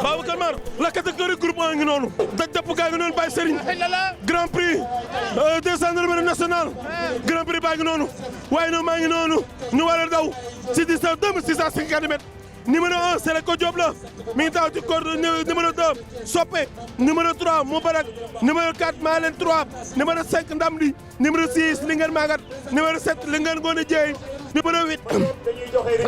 Babacar Mar la catégorie groupe 1 ngi noonu daj dëpp gaa ngi noonu Baye Serigne grand prix de gendarmerie nationale grand prix baa ngi noonu waaye nag maa ngi noonu ñu war a daw ci distance 2650 mètres numéro 1 Seleko Diop la mi ngi taw ci corde numéro 2 Soppe numéro 3 Moubarak numéro 4 Malen 3 numéro 5 Ndamli numéro 6 Linguère Magat numéro 7 Linguère Ngone Dieye numéro 8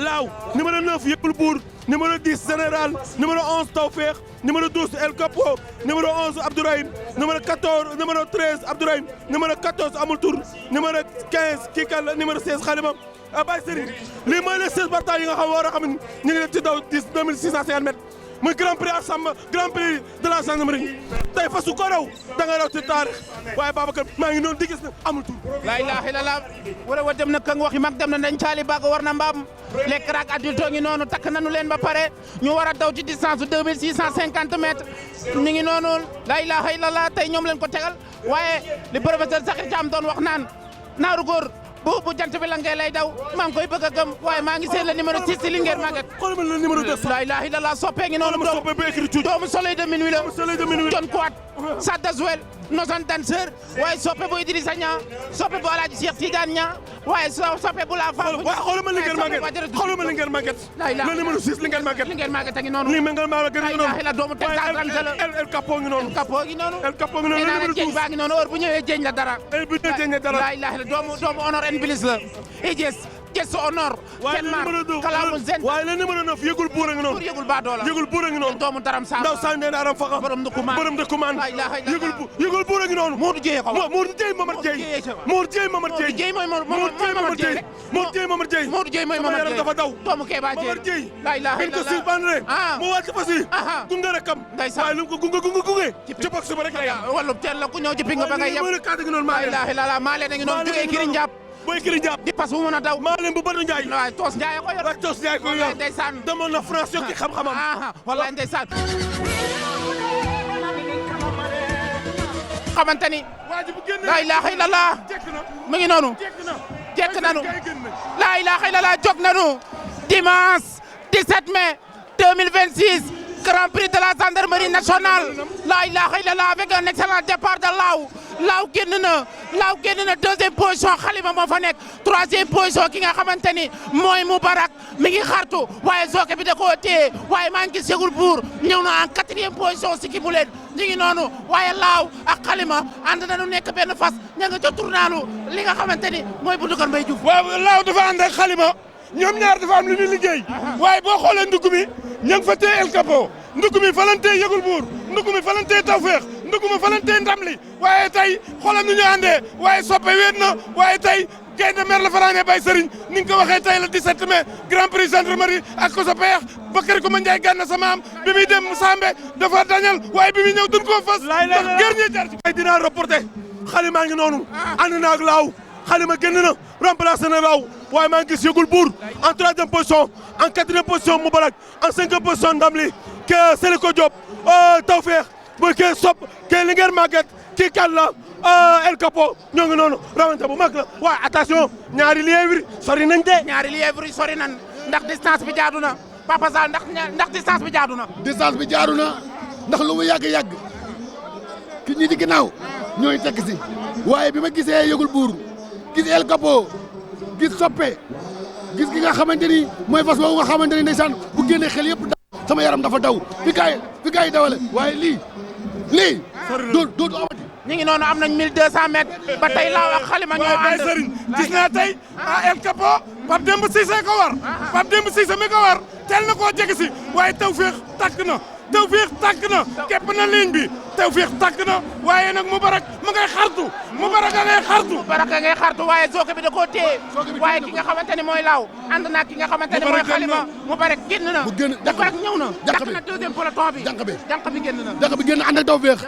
Laaw numéro 9 Yëppul Buur numéro 10 Général numéro 11 Tawfeex numéro 12 El Capo numéro 11 Abdourahim numéro 14 numéro 13 Abdourahim numéro 14 Amul Tour numéro 15 Kikal numéro 16 Xalima Baye Serigne lii mooy les 16 batailles yi nga xam war a xam ñu ngi def ci daw 2650 mètres muy grand prix ensemble grand prix de la gendarmerie tey fasu ko raw da nga raw ci taarix waaye Babacar maa ngi noonu di gis na amul tur la ilaha illallah wara wa dem na kang waxi mag dem na dañ caali baaga war na mbaam lekk raak adulte ngi noonu takk nañu leen ba pare ñu war a daw ci distance 2650 mètres ñu ngi noonu la ilaha illallah tey ñoom leen ko tegal waaye li professeur Sakhir Thiam doon wax naan naaru góor bu jant bi la ngay lay daw maa ngi koy bëgg a gëm waaye maa ngi seen le numéro 6 ci Linguère Maguette xoolal ma le numéro 2 la ilaha illallah soppee ngi noonu doomu soleil de minuit la John Kouat Sadaswel Nozan Danseur waaye soppe bu Idrissa Niang soppe bu Alaaji Cheikh Tidiane Niang waaye soppe bu la femme xoolal ma Linguère Maguette xoolal ma Linguère Maguette le numéro 6 Linguère Maguette Linguère Maguette a ngi noonu Linguère Maguette ngi noonu la doomu teg la El Capo ngi noonu El Capo ngi noonu El Capo ngi noonu nee naa la jeeñ baa ngi noonu heure bu ñëwee jeeñ la dara la ilaha illa doomu honor en bilis la Jess honor kalamu zen waaye le numéro 9 yëgul buur a ngi noonu yëgul baa doola yëgul buur a ngi noonu doomu daram sa ndaw sa ndeen aram faxa borom dëkkumaan yëgul buur a ngi noonu Modou Dieye ko Modou Dieye Mamar Dieye Modou Dieye Mamar Dieye Modou Dieye mooy Mamar Dieye dafa daw doomu Keba Dieye Mamar Dieye la ilaha bin ko sil ban rek mu wàcc fa si gunge rakam waaye lu ko gunge ci box ba rek la yam wallu teel la ku ñëw ci pinga ba ngay yem la ilaha illallah maa leen a ngi noonu jógee kiri njàpp booy kiri njàpp di pas bu mën a daw maa leen bu Badou Ndiaye waaye Toos Ndiaye ko yor ak Toos Ndiaye ko yor ndeysaan demoon na France yokki xam-xamam wallahi ndeysaan xamante ni la ilaha illallah mu ngi noonu jekk nanu la ilaha illallah jóg nanu dimanche 17 mai 2026 grand prix de la gendarmerie nationale la ilaha illallah avec un excellent départ de Laaw génn na deuxième position Xalima moo fa nekk troisième position ki nga xamante ni mooy Moubarak mi ngi xartu waaye Zoké bi da koo téye waaye maa ngi gis Yegul Buur ñëw na en quatrième position si ki bu leen ñu ngi noonu waaye Laaw ak Xalima ànd nañu nekk benn fas ña nga ca tournalu li nga xamante ni mooy buntu kër Mbaye Diouf. waaw Laaw dafa ànd ak Xalima ñoom ñaar dafa am lu ñu liggéey waaye boo xoolee ndugg mi ña ngi fa téye El Capo ndugg mi fa lañ téye Yegul Buur ndugg mi fa lañ téye Tawfeex ndugg mi fa lañ téye Ndamli waaye tey xoolal nu ñu àndee waaye soppe weet na waaye tey gaynde mer la faraane Baye Serigne ni nga ko waxee tey la 17 mai grand prix gendarmerie ak ko sa peex Bakary Coumba Ndiaye gànna sama am bi muy dem Sambe dafa dañal waaye bi muy ñëw duñ koo fas ndax dernier jar ci dinaa reporté Xalima ngi noonu ànd na ak Laaw Xalima génn na remplacé na Laaw waaye maa ngi gis Yegul Buur en troisième position en quatrième position Moubarak en cinquième position Ndamli ke Seleko Diop Tawfeex bu ke Sop ke Linguère Maguette kii kan la El Capo ñoo ngi noonu rawante bu mag la waaye attention ñaari lièvre sori nañ de ñaari lièvre yi sori nañ ndax distance bi jaadu na Papa Sall ndax distance bi jaadu na distance bi jaadu na ndax lu mu yàgg-yàgg ki ñi di ginnaaw ñooy tekk si waaye bi ma gisee Yegul Buur gis El Capo gis Soppe gis ki nga xamante ni mooy fas boobu nga xamante ni ndeysaan bu génnee xel yëpp daw sama yaram dafa daw fi gars yi dawale waaye lii dootu amati ñu ngi noonu am nañ 1200 mètres ba tey Laaw ak Xalima ñoo ànd Serigne gis naa tey El Capo Pape Demba Cissé ko war Pape Demba Cissé mi ko war teel na koo jege si waaye Tawfeex tàkk na képp na ligne bi Tawfeex tàkk na waaye nag Moubarak ma ngay xartu Moubarak a ngay xartu waaye Zoké bi da koo téye waaye ki nga xamante ni mooy Laaw ànd na ki nga xamante ni mooy Xalima Moubarak génn na Moubarak ñëw na jàkk na deuxième peloton bi jànq bi génn ànd ak Tawfeex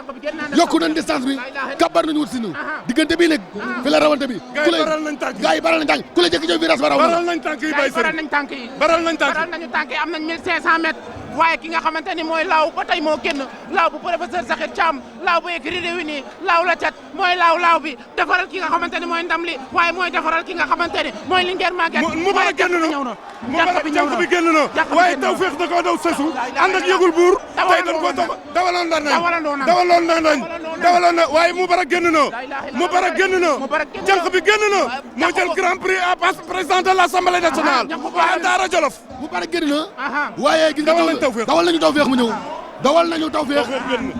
yokku nañ distance bi kabar nañu wut si nu diggante bii nag fi la rawante bi gars yi baral nañ tànk ku la jëkk jow virage ba raw baral nañ tànk yi baral nañu tànk yi am nañ 1500 mètres waaye ki nga xamante ni mooy laaw ba tey moo génn laaw bu professeur Sakhir Thiam laaw bu écrit réuni laaw la cat mooy laaw bi defaral ki nga xamante ni mooy ndam li waaye mooy defaral ki nga xamante ni mooy Linguère Maguette mu bara génn na ñëw na jànq bi génn na waaye Tawfekh da koo daw sesu ànd ak yëgul buur tey dañ ko dawaloon na waaye mu bara génn na jànq bi génn na moo jël grand prix à président de l'Assemblée nationale waa Daara Jolof mu bara génn na waaye gis nga dawal nañu Tawfekh mu ñëw dawal nañu Tawfekh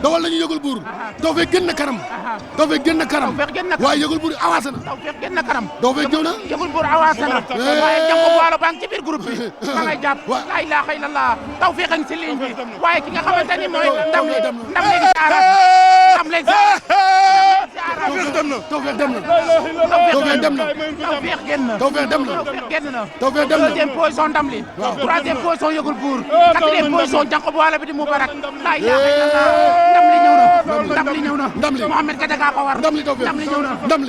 dawal nañu yëgul buur Tawfekh génn na kanam waaye yëgul buur avancé na Tawfekh génn na kanam Tawfekh ñëw na yëgul buur avancé na waaye jànq waalo baa ngi ci biir groupe bi ma ngay jàpp la ilaha illallah Tawfekh a ngi ci ligne bi waaye ki nga xamante ni mooy ndam léegi ci arab ndam léegi Tawfekh dem na Tawfekh génn na deuxième position ndam li troisième position yëgul buur quatrième position jànq waalo bi di Moubarak la ilaha illallah ndam li ñëw na Mohamed Gadiaga ko war ndam li Tawfekh ndam li ñëw na ndam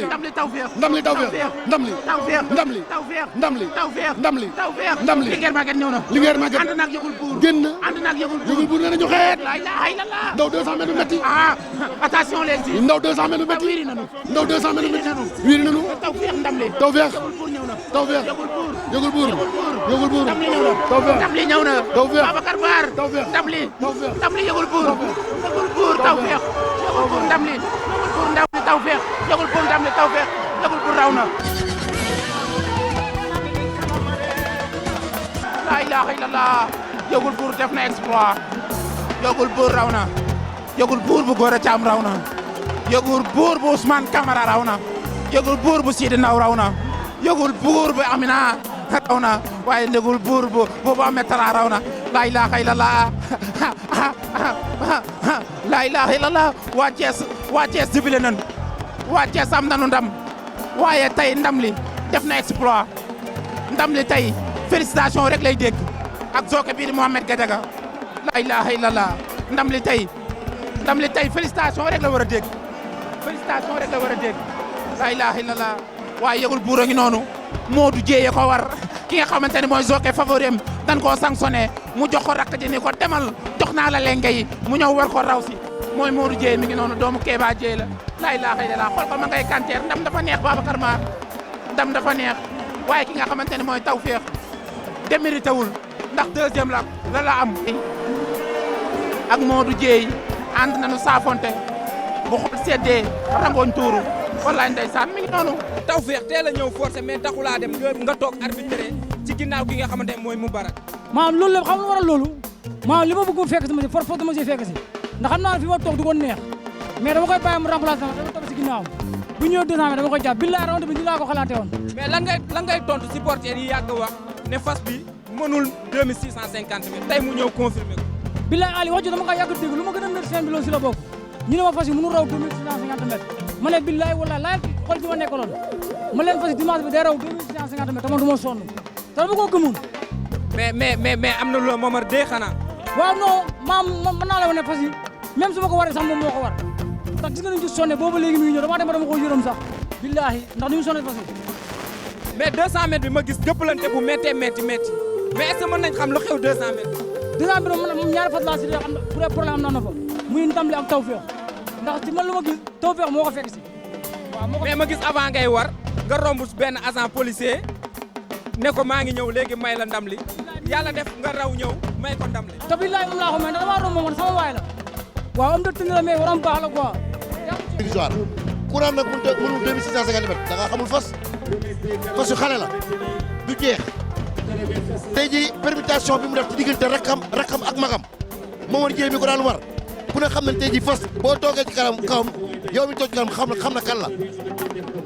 li Tawfekh Linguère Maguette ñëw na Linguère Maguette ànd naag yëgul buur génn ànd naag yëgul buur nee nañu xeet la ilaha illallah ndaw 200 mètres metti attention les filles ndaw 200 mètres metti wiiri nañu ndaw 200 mètres metti wiiri nañu Tawfekh ndam li Tawfekh buur ñëw na Tawfekh yëgul buur ndam li ñëw na Tawfekh ndam li ñëw na Tawfekh Babacar Baar Tawfekh ndam li Tawfekh ndam li yëgul buur Tawfekh yëgul buur ndam li Tawfekh yëgul buur ndam li Tawfekh yëgul buur raw na la ilaha illallah yëgul buur def na exploit yëgul buur raw na yëgul buur bu Gora Thiam raw na yëgul buur bu Ousmane Camara raw na yëgul buur bu Sidi Ndaw raw na yëgul buur bu Amina raw na waaye yëgul buur bu Ahmed Tara raw na la ilaha illallah la ilaha illallah waa Thiès jubile nañu waa Thiès am nañu ndam waaye tey ndam li def na exploit ndam li tey félicitation rek lay dégg ak zoke bii di Mohamed Gadiaga la ilaha illallah ndam li tey félicitation rek la war a dégg la ilaha illallah waaye yëgul buur a ngi noonu Modou Dieye ko war ki nga xamante ne mooy zoke favori am dan koo sanctionné mu jox ko rakk ji ni ko demal jox naa la lenge yi mu ñëw war ko raw si mooy Modou Dieye mi ngi noonu doomu Kéba Dieye la ilaha illallah xool ko ma ngay kanteer ndam dafa neex Babacar Mar ndam dafa neex waaye ki nga xamante ne mooy Tawfekh démérité wul ndax deuxième la am ak Modou Dieye ànd nañu saafonte bu xol seddee rangooñ tuuru wallaay ndeysaan mi ngi noonu Tawfekh teel a ñëw forcé mais taxulaa dem nga toog arbitré ci ginnaaw ki nga xamante ne mooy Moubarak maanaam loolu lépp xam nga waral loolu maanaam li ma bëgg mu fekk si ma si force dama si fekk si ndax xam naa ne fi ma toog du ko neex mais dama koy bàyyi mu remplacé dama toog si ginnaawam bu ñëwee 200 mètres dama koy jàpp billaay rawante bi ni laa ko xalaatee woon mais lan ngay tontu supporters yi yàgg wax ne fas bi mënul 2650 mètres tey mu ñëw confirmé ko billaay Ali wax ji dama koy yàgg dégg lu ma gën a métti seen bi loolu si la bokk ñu ne ma fas yi mënul raw 2650 mètres ma ne billaay wallaay laaj xool ci ma nekkaloon ma leen fas yi dimanche bi day raw 2650 mètres te man du ma sonn te dama koo gëmoon mais am na lu Momar dee xanaa waaw non mën naa la wane fas yi même su ma ko waree sax moom moo ko war ndax gis nga ni ñu ci sonné boobu léegi mi ngi ñëw dama dem ba dama ko yërëm sax billahi ndax ni mu sonné fas yi mais 200 mètres bi ma gis jëppalante bu méttee métti mais est-ce que mën nañ xam lu xew 200 mètres 200 mètres moom ñaari fas laa si xam bu dee problème am na fa muy ndam li ak Tawfekh ndax ci man lu ma gis Tawfekh moo ko fekk si waaw mais ma gis avant ngay war nga romb benn agent policier ne ko maa ngi ñëw léegi may la ndam li yàlla def nga raw ñëw may ko ndam li te billahi moom laa ko may ndax damaa romb man sama waay la waaw am da tënd la mais waroon baax la quoi victoire ku naan nag mënul 2650 mètres da nga xamul fas yu xale la du jeex tey ji permutation bi mu def ci diggante rakkam ak magam Momar Dieye mi ko daan war ku ne xam ne tey ji fas boo toogee ci kawam yow mi toog ci kanam xam na kan la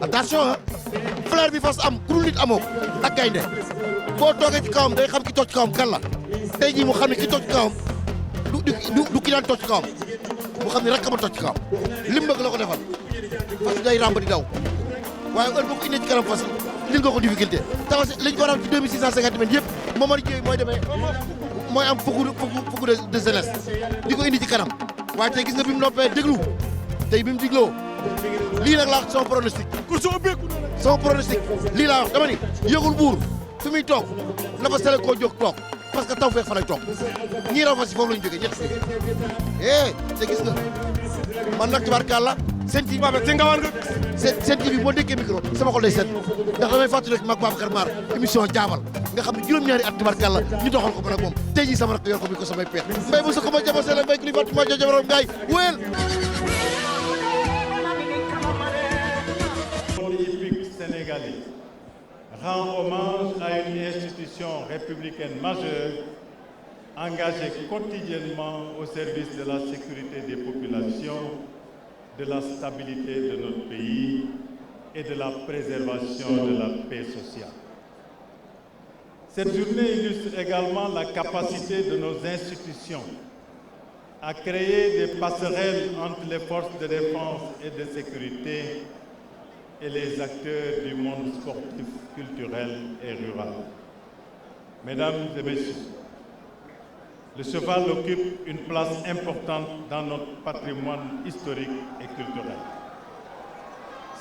attention flair bi fas am ku dul nit amoo ak gaynde boo toogee ci kawam day xam ki toog ci kawam kan la tey jii mu xam ne ki toog ci kawam du ki daan toog ci kawam mu xam ne rakkam a toog ci kawam lim bëgg la ko defal fas day ràmb di daw waaye heure boo ko indee ci kanam fas li nga ko difficulté taxaw si liñ ko war a am ci 2650 mètres yëpp Momar Dieye mooy am fukk de jeunesse di ko indi ci kanam waaye tey gis nga bi mu noppee déglu tey bi mu digloo lii nag laa wax sama pronostic sama pronostic lii laa wax dama ni yëgul buur fi muy toog na fa sele koo jóg toog parce que taw feex fa lay toog ñii raw fa si foofu la ñu jógee ñett te gis nga man nag tubaarkàlla seen TV ci nga war nga seen TV boo déggee micro sama xol day seet ndax damay fàttali rek mag Babacar Mar émission jaabal nga xam ne juróom-ñaari at tubaarkàlla ñu doxal ko ba nag moom tey jii sama rak yor ko bi ko samay peex mbay bu sa ko ma jaba seel ak mbay kilifa ma jabaram ngaay wéel sénégalais rend hommage à une institution républicaine majeure engagée quotidiennement au service de la sécurité des populations, de la stabilité de notre pays et de la préservation de la paix sociale. Cette journée illustre également la capacité de nos institutions à créer des passerelles entre les forces de défense et de sécurité et les acteurs du monde sportif, culturel et rural. Mesdames et messieurs, le cheval occupe une place importante dans notre patrimoine historique et culturel.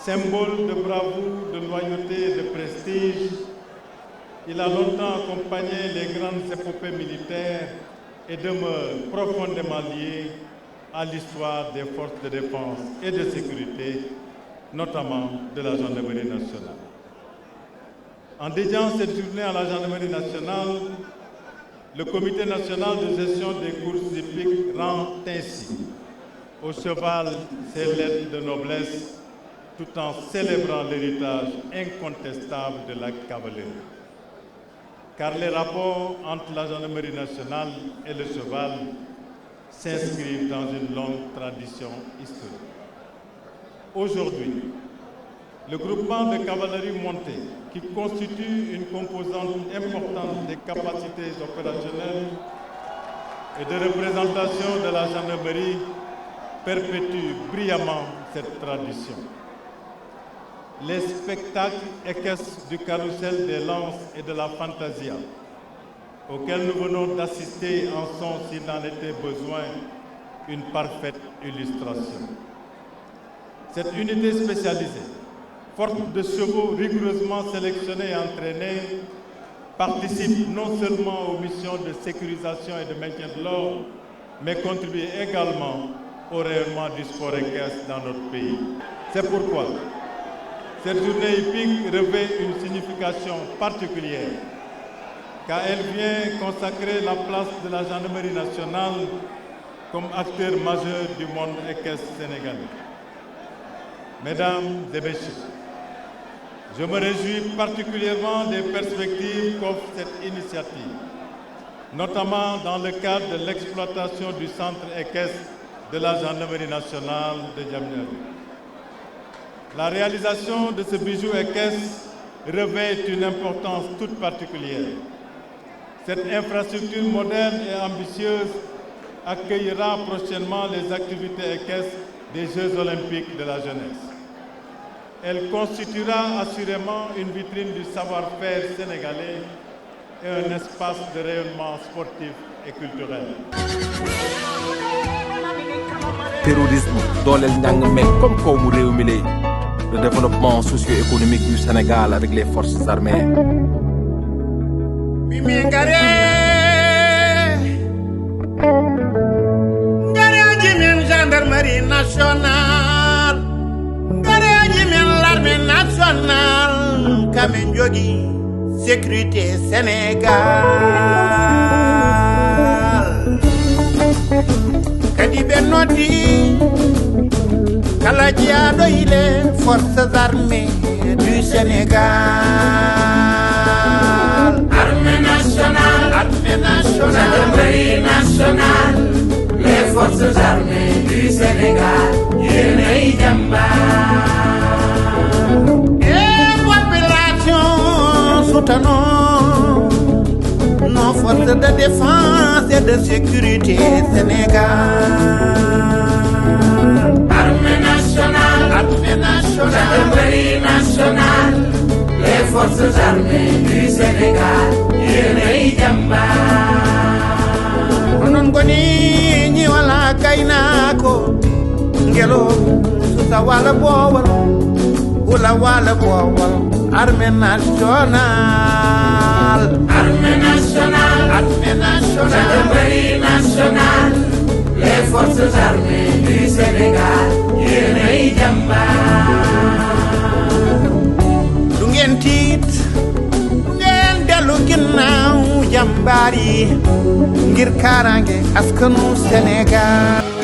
Symbole de bravoure, de loyauté et de prestige, il a longtemps accompagné les grandes épopées militaires et demeure profondément lié à l'histoire des forces de défense et de sécurité, notamment de la Gendarmerie nationale. En dédiant cette journée à la Gendarmerie nationale, le Comité national de gestion des courses hippiques rend ainsi au cheval ses lettres de noblesse tout en célébrant l'héritage incontestable de la cavalerie. Car les rapports entre la Gendarmerie nationale et le cheval s'inscrivent dans une longue tradition historique. Aujourd'hui, le groupement de cavalerie montée, qui constitue une composante importante des capacités opérationnelles et de représentation de la gendarmerie, perpétue brillamment cette tradition. Les spectacles équestres du carrousel des lances et de la fantasia, auxquels nous venons d'assister, en sont, s'il en était besoin, une parfaite illustration. Cette unité spécialisée, forte de chevaux rigoureusement sélectionnés et entraînés, participe non seulement aux missions de sécurisation et de maintien de l'ordre, mais contribue également au rayonnement du sport équestre dans notre pays. C'est pourquoi cette journée hippique revêt une signification particulière, car elle vient consacrer la place de la Gendarmerie nationale comme acteur majeur du monde équestre sénégalais. Mesdames et messieurs, je me réjouis particulièrement des perspectives qu'offre cette initiative, notamment dans le cadre de l'exploitation du centre équestre de la Gendarmerie nationale de Diamniadio. La réalisation de ce bijou équestre revêt une importance toute particulière. Cette infrastructure moderne et ambitieuse accueillera prochainement les activités équestres des Jeux olympiques de la jeunesse. Elle constituera assurément une vitrine du savoir-faire sénégalais et un espace de rayonnement sportif et culturel. Terrorisme, dooleel njàng meeg koom-koomu réew mi lay le développement socio-économique du Sénégal avec les forces armées. Mimi ngare jimen gendarmerie nationale, ngare jimen l'armée nationale, kamen jogi sécurité Sénégal. Kadi benoti kala jiado ile forces armées du Sénégal. Armée nationale, gendarmerie nationale, les forces armées du Sénégal, yéenay jàmbaar. Et population soutenons nos forces de défense et de sécurité Sénégal. Armée nationale, gendarmerie nationale, les forces armées du Sénégal, yéenay jàmbaar. Onon goni ñi wala gaynako ngelo suta wala boowal wala wala boowal. Armée nationale, armée nationale, jàmbaar yi ngir kaaraange askanu Sénégal